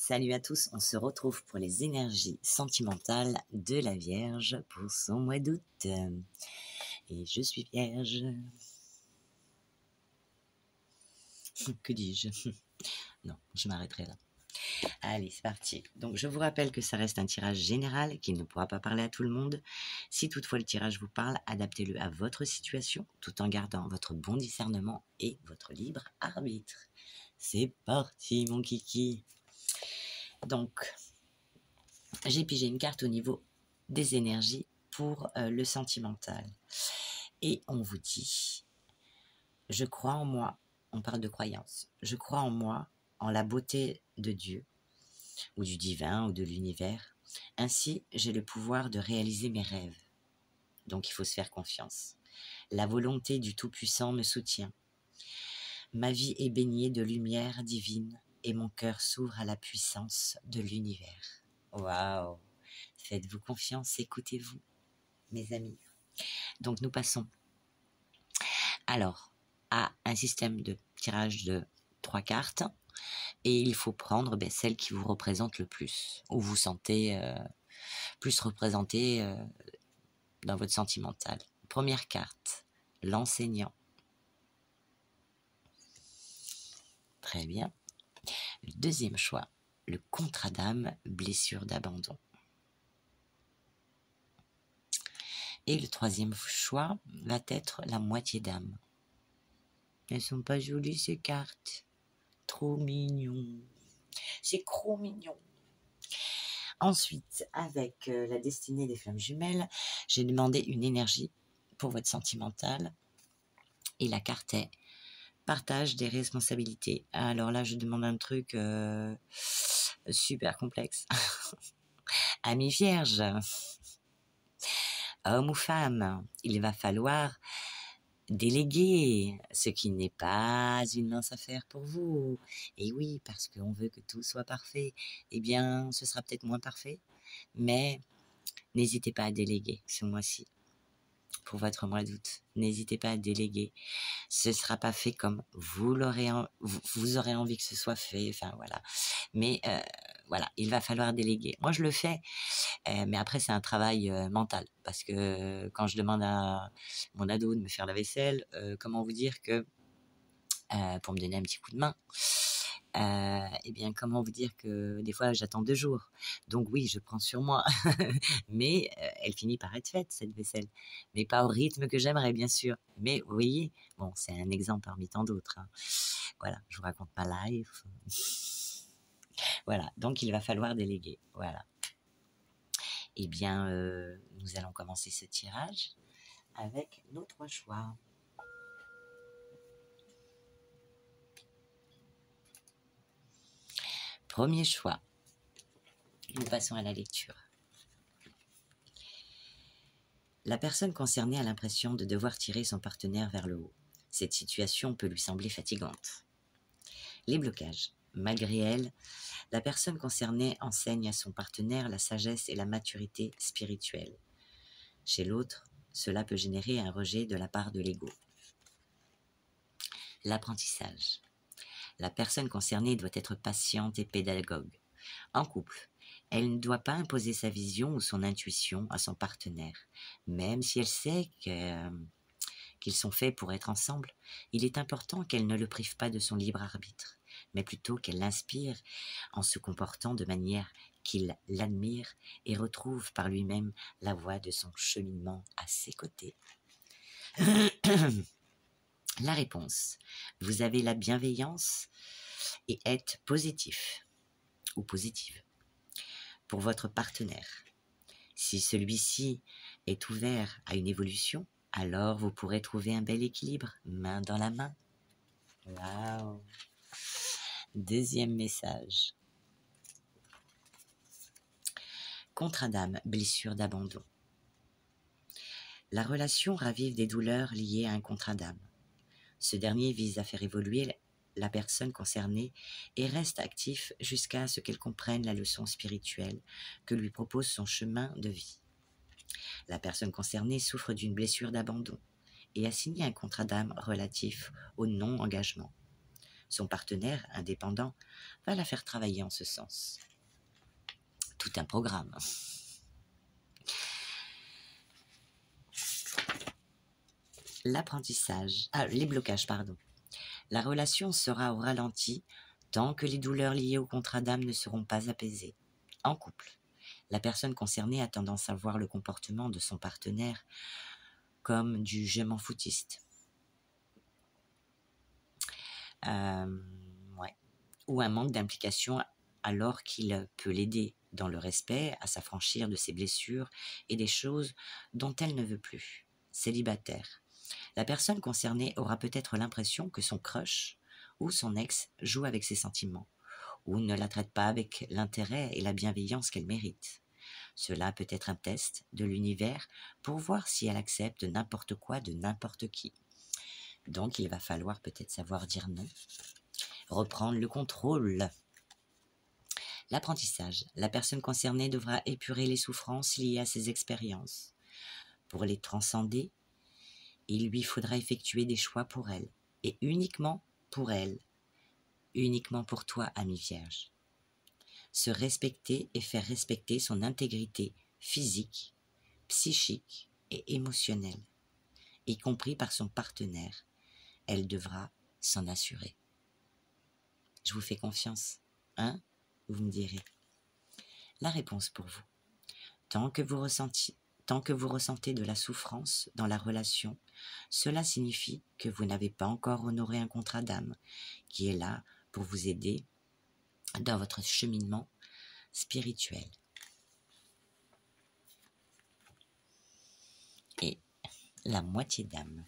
Salut à tous, on se retrouve pour les énergies sentimentales de la Vierge pour son mois d'août. Et je suis Vierge. Que dis-je? Non, je m'arrêterai là. Allez, c'est parti. Donc, je vous rappelle que ça reste un tirage général qui ne pourra pas parler à tout le monde. Si toutefois le tirage vous parle, adaptez-le à votre situation tout en gardant votre bon discernement et votre libre arbitre. C'est parti, mon kiki. Donc, j'ai pigé une carte au niveau des énergies pour le sentimental. Et on vous dit, je crois en moi, on parle de croyance, je crois en moi, en la beauté de Dieu, ou du divin, ou de l'univers. Ainsi, j'ai le pouvoir de réaliser mes rêves. Donc il faut se faire confiance. La volonté du Tout-Puissant me soutient. Ma vie est baignée de lumière divine et mon cœur s'ouvre à la puissance de l'univers. Waouh! Faites-vous confiance, écoutez-vous, mes amis. Donc nous passons alors à un système de tirage de 3 cartes et il faut prendre celle qui vous représente le plus, où vous sentez plus représenté dans votre sentimental. Première carte, l'enseignant. Très bien. Le deuxième choix, le contrat d'âme, blessure d'abandon. Et le troisième choix va être la moitié d'âme. Elles sont pas jolies ces cartes. Trop mignon. C'est trop mignon. Ensuite, avec la destinée des flammes jumelles, j'ai demandé une énergie pour votre sentimental. Et la carte est partage des responsabilités. Alors là, je demande un truc super complexe. Ami vierge, homme ou femme, il va falloir déléguer ce qui n'est pas une mince affaire pour vous. Et oui, parce qu'on veut que tout soit parfait. Eh bien, ce sera peut-être moins parfait, mais n'hésitez pas à déléguer ce mois-ci. Pour votre mois d'août, n'hésitez pas à déléguer. Ce sera pas fait comme vous aurez envie que ce soit fait. Enfin voilà. Mais voilà, il va falloir déléguer. Moi, je le fais, mais après c'est un travail mental parce que quand je demande à mon ado de me faire la vaisselle, comment vous dire que pour me donner un petit coup de main. Eh bien, comment vous dire que des fois j'attends 2 jours. Donc oui, je prends sur moi, mais elle finit par être faite cette vaisselle, mais pas au rythme que j'aimerais bien sûr. Mais vous voyez, bon, c'est un exemple parmi tant d'autres. Hein. Voilà, je vous raconte ma life. Voilà, donc il va falloir déléguer. Voilà. Eh bien, nous allons commencer ce tirage avec nos 3 choix. Premier choix. Nous passons à la lecture. La personne concernée a l'impression de devoir tirer son partenaire vers le haut. Cette situation peut lui sembler fatigante. Les blocages. Malgré elle, la personne concernée enseigne à son partenaire la sagesse et la maturité spirituelle. Chez l'autre, cela peut générer un rejet de la part de l'ego. L'apprentissage. La personne concernée doit être patiente et pédagogue. En couple, elle ne doit pas imposer sa vision ou son intuition à son partenaire. Même si elle sait qu'ils sont faits pour être ensemble, il est important qu'elle ne le prive pas de son libre arbitre, mais plutôt qu'elle l'inspire en se comportant de manière qu'il l'admire et retrouve par lui-même la voie de son cheminement à ses côtés. La réponse. Vous avez la bienveillance et êtes positif ou positive pour votre partenaire. Si celui-ci est ouvert à une évolution, alors vous pourrez trouver un bel équilibre, main dans la main. Waouh! Deuxième message. Contrat d'âme, blessure d'abandon. La relation ravive des douleurs liées à un contrat d'âme. Ce dernier vise à faire évoluer la personne concernée et reste actif jusqu'à ce qu'elle comprenne la leçon spirituelle que lui propose son chemin de vie. La personne concernée souffre d'une blessure d'abandon et a signé un contrat d'âme relatif au non-engagement. Son partenaire, indépendant, va la faire travailler en ce sens. Tout un programme. L'apprentissage, les blocages, pardon. La relation sera au ralenti tant que les douleurs liées au contrat d'âme ne seront pas apaisées. En couple, la personne concernée a tendance à voir le comportement de son partenaire comme du je m'en foutiste. Ouais. Ou un manque d'implication alors qu'il peut l'aider dans le respect à s'affranchir de ses blessures et des choses dont elle ne veut plus. Célibataire. La personne concernée aura peut-être l'impression que son crush ou son ex joue avec ses sentiments ou ne la traite pas avec l'intérêt et la bienveillance qu'elle mérite. Cela peut être un test de l'univers pour voir si elle accepte n'importe quoi de n'importe qui. Donc il va falloir peut-être savoir dire non, reprendre le contrôle. L'apprentissage. La personne concernée devra épurer les souffrances liées à ses expériences. Pour les transcender, il lui faudra effectuer des choix pour elle, et uniquement pour elle, uniquement pour toi, ami vierge. Se respecter et faire respecter son intégrité physique, psychique et émotionnelle, y compris par son partenaire. Elle devra s'en assurer. Je vous fais confiance, hein? Vous me direz. La réponse pour vous. Tant que vous ressentez de la souffrance dans la relation, cela signifie que vous n'avez pas encore honoré un contrat d'âme qui est là pour vous aider dans votre cheminement spirituel. Et la moitié d'âme.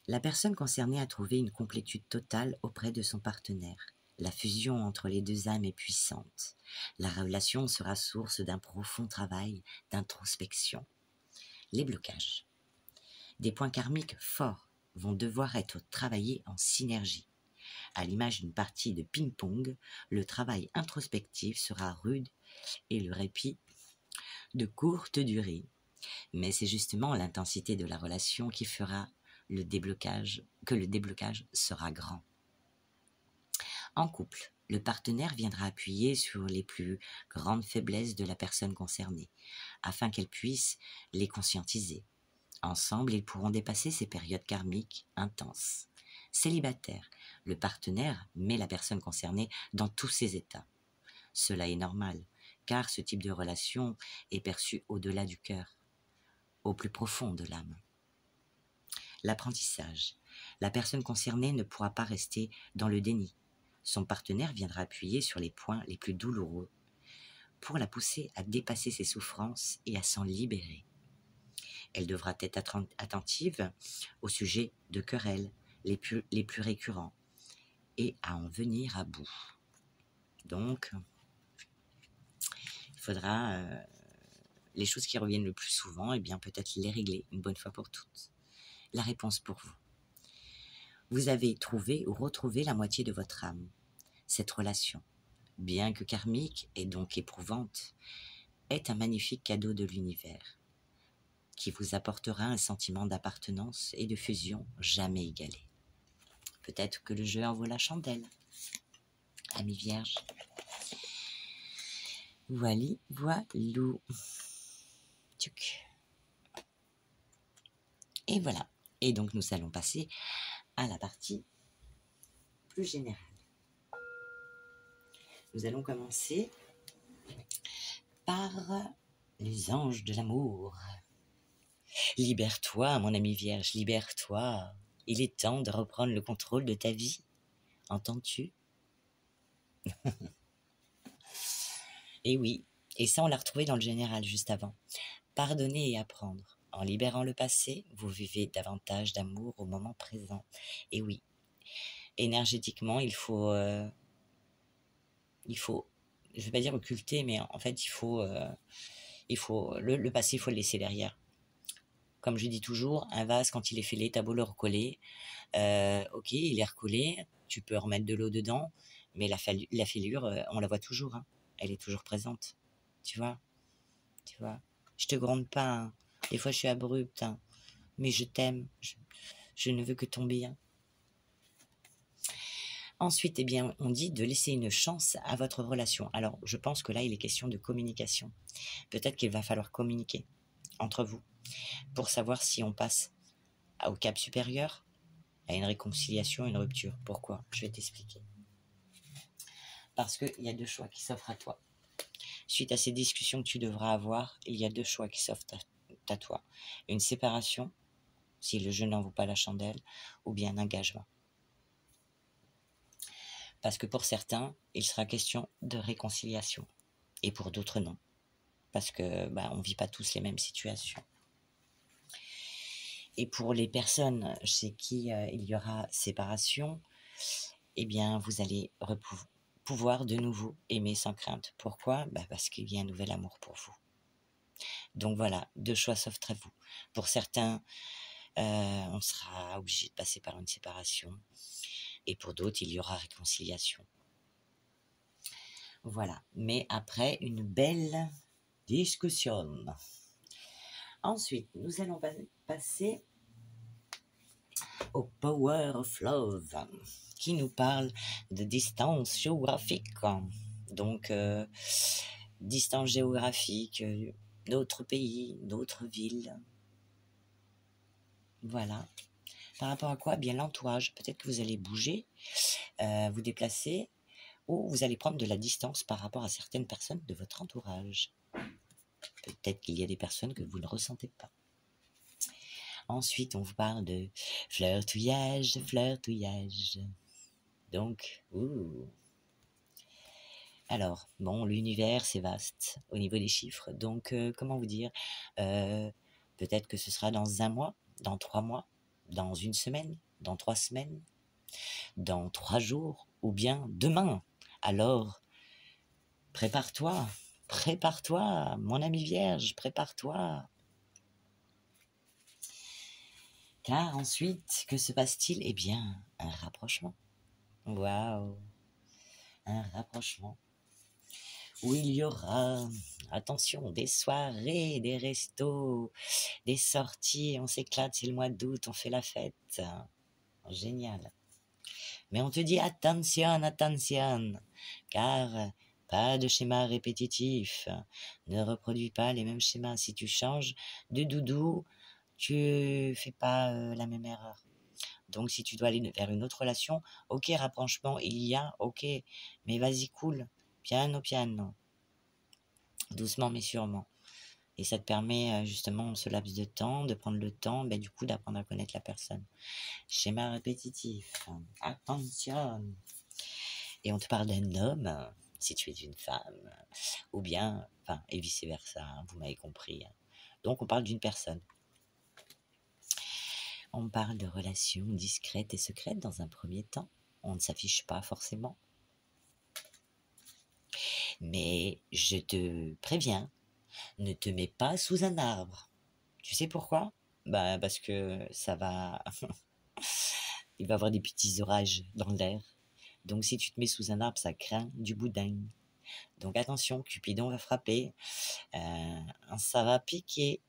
La personne concernée a trouvé une complétude totale auprès de son partenaire. La fusion entre les deux âmes est puissante. La relation sera source d'un profond travail d'introspection. Les blocages. Des points karmiques forts vont devoir être travaillés en synergie. À l'image d'une partie de ping-pong, le travail introspectif sera rude et le répit de courte durée. Mais c'est justement l'intensité de la relation qui fera le déblocage sera grand. En couple, le partenaire viendra appuyer sur les plus grandes faiblesses de la personne concernée, afin qu'elle puisse les conscientiser. Ensemble, ils pourront dépasser ces périodes karmiques intenses. Célibataire, le partenaire met la personne concernée dans tous ses états. Cela est normal, car ce type de relation est perçu au-delà du cœur, au plus profond de l'âme. L'apprentissage. La personne concernée ne pourra pas rester dans le déni. Son partenaire viendra appuyer sur les points les plus douloureux pour la pousser à dépasser ses souffrances et à s'en libérer. Elle devra être attentive au sujet de querelles les plus récurrents et à en venir à bout. Donc, il faudra les choses qui reviennent le plus souvent, et bien peut-être les régler une bonne fois pour toutes. La réponse pour vous. Vous avez trouvé ou retrouvé la moitié de votre âme. Cette relation, bien que karmique et donc éprouvante, est un magnifique cadeau de l'univers qui vous apportera un sentiment d'appartenance et de fusion jamais égalé. Peut-être que le jeu en vaut la chandelle, ami vierge. Voilou. Tchuc. Et voilà. Et donc nous allons passer à la partie plus générale. Nous allons commencer par les anges de l'amour. Libère-toi, mon ami vierge, libère-toi. Il est temps de reprendre le contrôle de ta vie. Entends-tu? Et oui, et ça on l'a retrouvé dans le général juste avant. Pardonner et apprendre. En libérant le passé, vous vivez davantage d'amour au moment présent. Et oui, énergétiquement, il faut, je ne vais pas dire occulter, mais en fait, le passé, il faut le laisser derrière. Comme je dis toujours, un vase, quand il est fêlé, t'as beau le recoller, ok, il est recollé, tu peux remettre de l'eau dedans, mais la fêlure, on la voit toujours, hein. Elle est toujours présente, tu vois. Je te gronde pas, hein. Des fois je suis abrupte, hein. Mais je t'aime, Je ne veux que ton bien. Ensuite, eh bien, on dit de laisser une chance à votre relation. Alors, je pense que là, il est question de communication. Peut-être qu'il va falloir communiquer entre vous pour savoir si on passe au cap supérieur, à une réconciliation, une rupture. Pourquoi? Je vais t'expliquer. Parce qu'il y a 2 choix qui s'offrent à toi. Suite à ces discussions que tu devras avoir, il y a 2 choix qui s'offrent à toi. Une séparation, si le jeu n'en vaut pas la chandelle, ou bien un engagement. Parce que pour certains, il sera question de réconciliation, et pour d'autres non. Parce que on ne vit pas tous les mêmes situations. Et pour les personnes chez qui il y aura séparation, eh bien, vous allez pouvoir de nouveau aimer sans crainte. Pourquoi? Parce qu'il y a un nouvel amour pour vous. Donc voilà, 2 choix s'offrent à vous. Pour certains, on sera obligé de passer par une séparation. Et pour d'autres, il y aura réconciliation. Voilà, mais après une belle discussion. Ensuite, nous allons passer au Power of Love, qui nous parle de distance géographique. Donc, distance géographique, d'autres pays, d'autres villes. Voilà. Par rapport à quoi? Bien l'entourage. Peut-être que vous allez bouger, vous déplacer, ou vous allez prendre de la distance par rapport à certaines personnes de votre entourage. Peut-être qu'il y a des personnes que vous ne ressentez pas. Ensuite, on vous parle de flirtouillage, flirtouillage. Donc, alors, bon, l'univers, c'est vaste au niveau des chiffres. Donc, comment vous dire? Peut-être que ce sera dans 1 mois, dans 3 mois, dans 1 semaine, dans 3 semaines, dans 3 jours, ou bien demain. Alors, prépare-toi, prépare-toi, mon ami vierge, prépare-toi. Car ensuite, que se passe-t-il? Eh bien, un rapprochement. Waouh! Un rapprochement. Où il y aura, attention, des soirées, des restos, des sorties, on s'éclate, c'est le mois d'août, on fait la fête. Génial. Mais on te dit attention, attention, car pas de schéma répétitif. Ne reproduis pas les mêmes schémas. Si tu changes de doudou, tu fais pas la même erreur. Donc si tu dois aller vers une autre relation, ok, rapprochement, il y a, ok, mais vas-y, cool, piano, piano. Doucement mais sûrement. Et ça te permet justement, ce laps de temps, de prendre le temps, du coup, d'apprendre à connaître la personne. Schéma répétitif. Attention. Et on te parle d'un homme, si tu es une femme, ou bien, et vice-versa, vous m'avez compris. Donc, on parle d'une personne. On parle de relations discrètes et secrètes dans un premier temps. On ne s'affiche pas forcément. Mais je te préviens, ne te mets pas sous un arbre. Tu sais pourquoi? Parce que ça va... il va y avoir des petits orages dans l'air. Donc si tu te mets sous un arbre, ça craint du boudin. Donc attention, Cupidon va frapper, ça va piquer.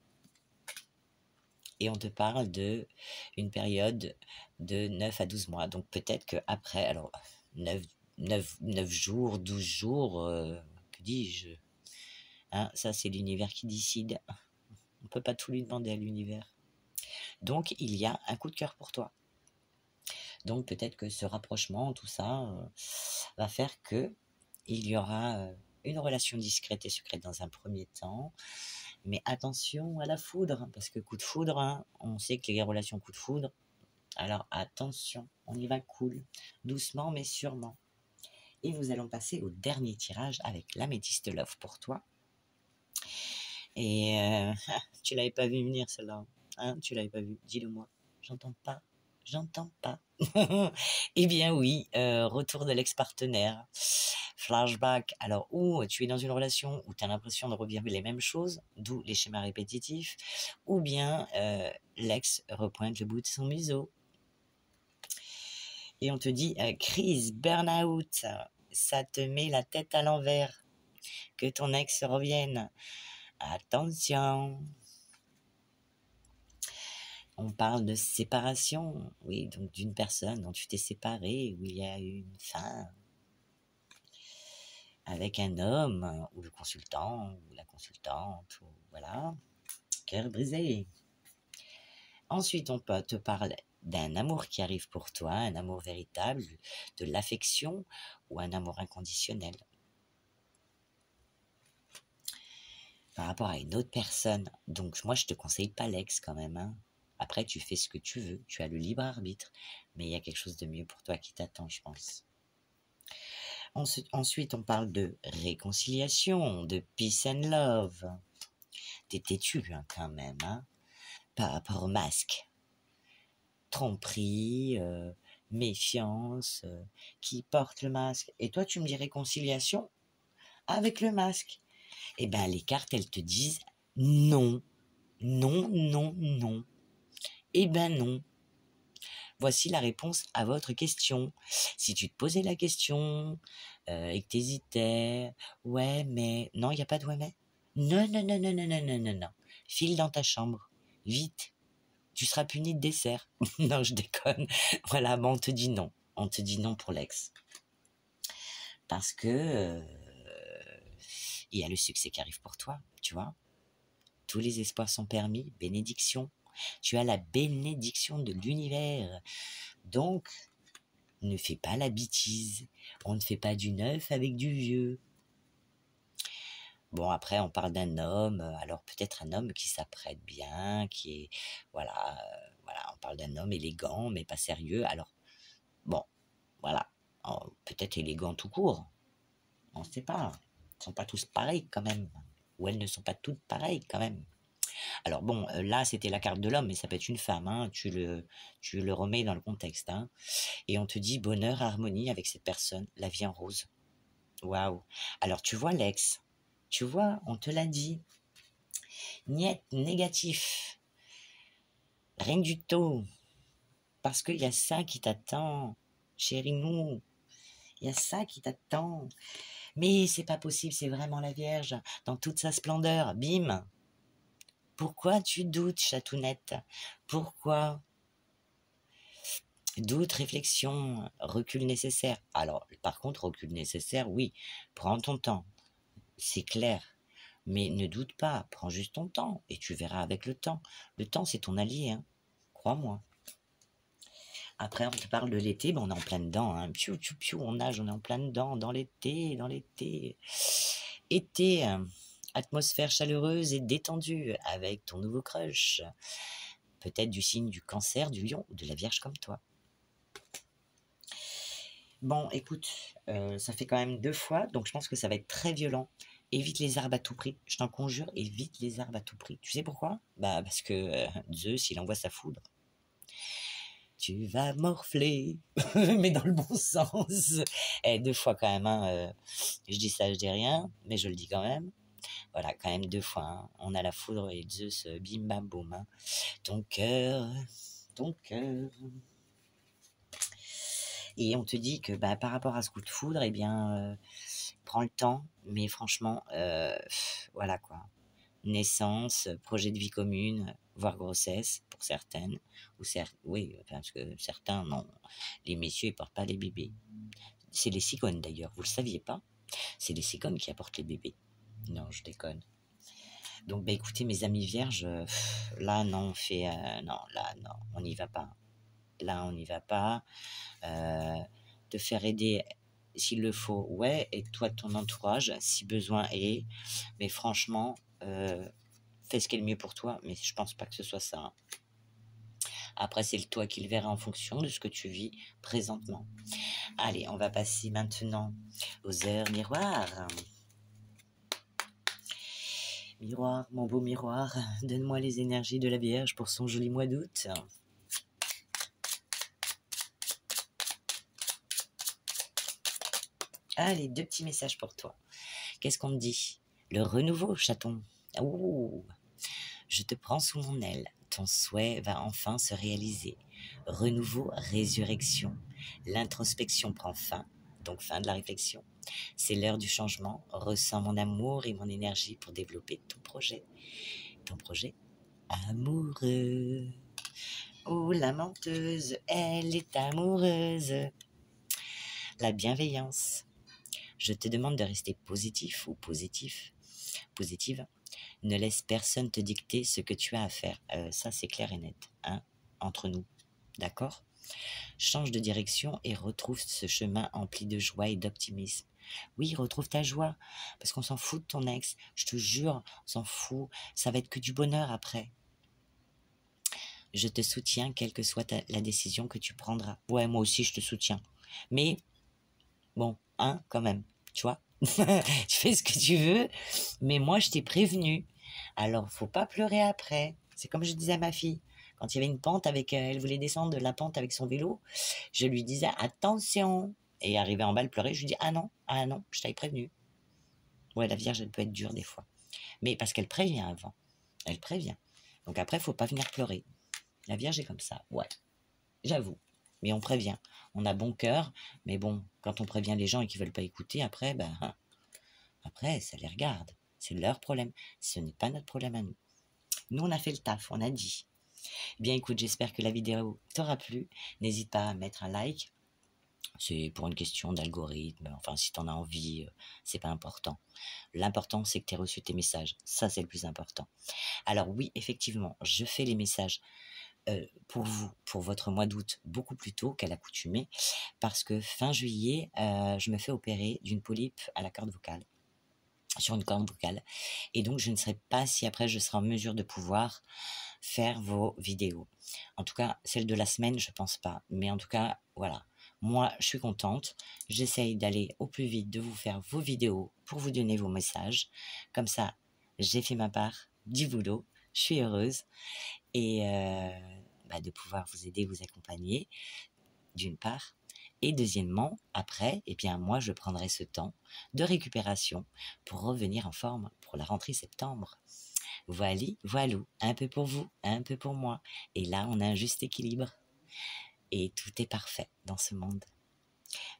Et on te parle de une période de 9 à 12 mois. Donc peut-être qu'après, alors 9 jours, 12 jours, que dis-je, ça c'est l'univers qui décide. On ne peut pas tout lui demander à l'univers. Donc il y a un coup de cœur pour toi. Donc peut-être que ce rapprochement, tout ça, va faire que il y aura une relation discrète et secrète dans un premier temps. Mais attention à la foudre, parce que coup de foudre, on sait que les relations coup de foudre, alors attention, on y va cool, doucement mais sûrement. Et nous allons passer au dernier tirage avec l'améthyste love pour toi. Et tu l'avais pas vu venir celle-là, tu l'avais pas vu, dis-le moi, j'entends pas. Eh bien oui, retour de l'ex-partenaire, flashback. Alors, ou tu es dans une relation où tu as l'impression de revivre les mêmes choses, d'où les schémas répétitifs, ou bien l'ex repointe le bout de son museau. Et on te dit, crise, burn-out, ça te met la tête à l'envers, que ton ex revienne. Attention. On parle de séparation, oui, donc d'une personne dont tu t'es séparé, où il y a eu une fin avec un homme, ou le consultant, ou la consultante, ou voilà, cœur brisé. Ensuite, on peut te parler d'un amour qui arrive pour toi, un amour véritable, de l'affection ou un amour inconditionnel. Par rapport à une autre personne. Donc moi, je te conseille pas l'ex quand même, hein. Après, tu fais ce que tu veux, tu as le libre arbitre, mais il y a quelque chose de mieux pour toi qui t'attend, je pense. Ensuite, on parle de réconciliation, de peace and love. T'es têtu, hein, quand même, hein, par rapport au masque. Tromperie, méfiance, qui porte le masque. Et toi, tu me dis réconciliation avec le masque. Eh ben, les cartes, elles te disent non, non, non, non. Eh ben non. Voici la réponse à votre question. Si tu te posais la question et que t'hésitais, ouais, mais... Non, il n'y a pas de ouais, mais... Non, non, non, non, non, non, non, non, non. File dans ta chambre. Vite. Tu seras puni de dessert. Non, je déconne. Voilà, bon, on te dit non. On te dit non pour l'ex. Parce que il y a le succès qui arrive pour toi, tu vois. Tous les espoirs sont permis. Bénédiction. Tu as la bénédiction de l'univers. Donc, ne fais pas la bêtise. On ne fait pas du neuf avec du vieux. Bon, après, on parle d'un homme. Alors, peut-être un homme qui s'apprête bien, qui est... Voilà, voilà, on parle d'un homme élégant, mais pas sérieux. Alors, bon, voilà. Peut-être élégant tout court. On ne sait pas. Ils ne sont pas tous pareils, quand même. Ou elles ne sont pas toutes pareilles, quand même. Alors bon, là, c'était la carte de l'homme, mais ça peut être une femme, hein. Tu le remets dans le contexte, hein. Et on te dit bonheur, harmonie avec cette personne, la vie en rose. Waouh. Alors tu vois l'ex, tu vois, on te l'a dit. Niet, négatif. Rien du tout. Parce qu'il y a ça qui t'attend, chérie nous. Il y a ça qui t'attend. Mais c'est pas possible, c'est vraiment la Vierge, dans toute sa splendeur. Bim. Pourquoi tu doutes, chatounette? Pourquoi? Doute, réflexion, recul nécessaire. Alors, par contre, recul nécessaire, oui, prends ton temps, c'est clair. Mais ne doute pas, prends juste ton temps et tu verras avec le temps. Le temps, c'est ton allié, hein, crois-moi. Après, on te parle de l'été, ben on est en plein dedans, hein. Piou, piou, piou, on nage, on est en plein dedans, dans l'été, dans l'été. Été, atmosphère chaleureuse et détendue avec ton nouveau crush. Peut-être du signe du Cancer, du Lion ou de la Vierge comme toi. Bon, écoute, ça fait quand même 2 fois, donc je pense que ça va être très violent. Évite les arbres à tout prix, je t'en conjure, évite les arbres à tout prix. Tu sais pourquoi? Bah parce que Zeus, il envoie sa foudre. Tu vas morfler, mais dans le bon sens. 2 fois quand même, hein, je dis ça, je dis rien, mais je le dis quand même. Voilà, quand même 2 fois, hein. On a la foudre et Zeus, bim bam boum, hein. Ton cœur, ton cœur. Et on te dit que bah, par rapport à ce coup de foudre, eh bien, prends le temps, mais franchement, voilà quoi. Naissance, projet de vie commune, voire grossesse pour certaines, ou oui, parce que certains, non, les messieurs, ils portent pas les bébés. C'est les cigognes d'ailleurs, vous le saviez pas? C'est les cigognes qui apportent les bébés. Non, je déconne. Donc, bah écoutez, mes amis vierges, là, non, on fait, non, là, non, on n'y va pas. Là, on n'y va pas. Te faire aider s'il le faut, ouais, et toi de ton entourage, si besoin est. Mais franchement, fais ce qui est le mieux pour toi, mais je pense pas que ce soit ça, hein. Après, c'est toi qui le verras en fonction de ce que tu vis présentement. Allez, on va passer maintenant aux heures miroirs. Miroir, mon beau miroir, donne-moi les énergies de la Vierge pour son joli mois d'août. Allez, 2 petits messages pour toi. Qu'est-ce qu'on me dit? Le renouveau, chaton. Ouh, je te prends sous mon aile. Ton souhait va enfin se réaliser. Renouveau, résurrection. L'introspection prend fin, donc fin de la réflexion. C'est l'heure du changement. Ressens mon amour et mon énergie pour développer ton projet. Ton projet amoureux. Oh, la menteuse, elle est amoureuse. La bienveillance. Je te demande de rester positif ou positive. Ne laisse personne te dicter ce que tu as à faire. Ça, c'est clair et net, hein, entre nous. D'accord? Change de direction et retrouve ce chemin empli de joie et d'optimisme. Oui, retrouve ta joie, parce qu'on s'en fout de ton ex. Je te jure, on s'en fout. Ça va être que du bonheur après. Je te soutiens, quelle que soit la décision que tu prendras. Ouais, moi aussi, je te soutiens. Mais, bon, hein, quand même, tu vois. Tu fais ce que tu veux, mais moi, je t'ai prévenu. Alors, faut pas pleurer après. C'est comme je disais à ma fille. Quand il y avait une pente elle voulait descendre de la pente avec son vélo, je lui disais attention. Et arrivé en bas, elle pleurait. Je lui dis ah non, je t'avais prévenu. Ouais, la Vierge, elle peut être dure des fois. Mais parce qu'elle prévient avant. Elle prévient. Donc après, faut pas venir pleurer. La Vierge est comme ça, ouais, j'avoue. Mais on prévient. On a bon cœur, mais bon, quand on prévient les gens et qu'ils veulent pas écouter, après, après, ça les regarde. C'est leur problème. Ce n'est pas notre problème à nous. Nous, on a fait le taf, on a dit. Bien, écoute, j'espère que la vidéo t'aura plu. N'hésite pas à mettre un like. C'est pour une question d'algorithme. Enfin, si t'en as envie, c'est pas important. L'important, c'est que tu aies reçu tes messages. Ça, c'est le plus important. Alors oui, effectivement, je fais les messages pour vous, pour votre mois d'août, beaucoup plus tôt qu'à l'accoutumée, parce que fin juillet, je me fais opérer d'une polype à la corde vocale, sur une corde vocale, et donc je ne sais pas si après je serai en mesure de pouvoir faire vos vidéos. En tout cas, celle de la semaine, je pense pas, mais en tout cas, voilà. Moi, je suis contente. J'essaye d'aller au plus vite, de vous faire vos vidéos pour vous donner vos messages. Comme ça, j'ai fait ma part du boulot. Je suis heureuse et de pouvoir vous aider, vous accompagner, d'une part. Et deuxièmement, après, eh bien moi, je prendrai ce temps de récupération pour revenir en forme pour la rentrée septembre. Voilou, un peu pour vous, un peu pour moi. Et là, on a un juste équilibre. Et tout est parfait dans ce monde.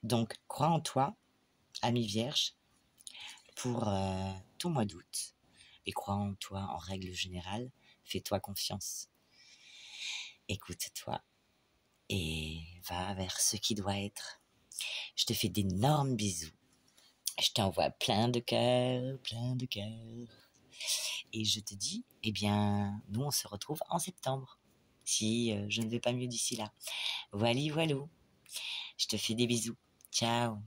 Donc, crois en toi, ami vierge, pour ton mois d'août. Et crois en toi en règle générale. Fais-toi confiance. Écoute-toi. Et va vers ce qui doit être. Je te fais d'énormes bisous. Je t'envoie plein de cœurs, plein de cœurs. Et je te dis, eh bien, nous on se retrouve en septembre. Si je ne vais pas mieux d'ici là. Voilou, voilou. Je te fais des bisous. Ciao.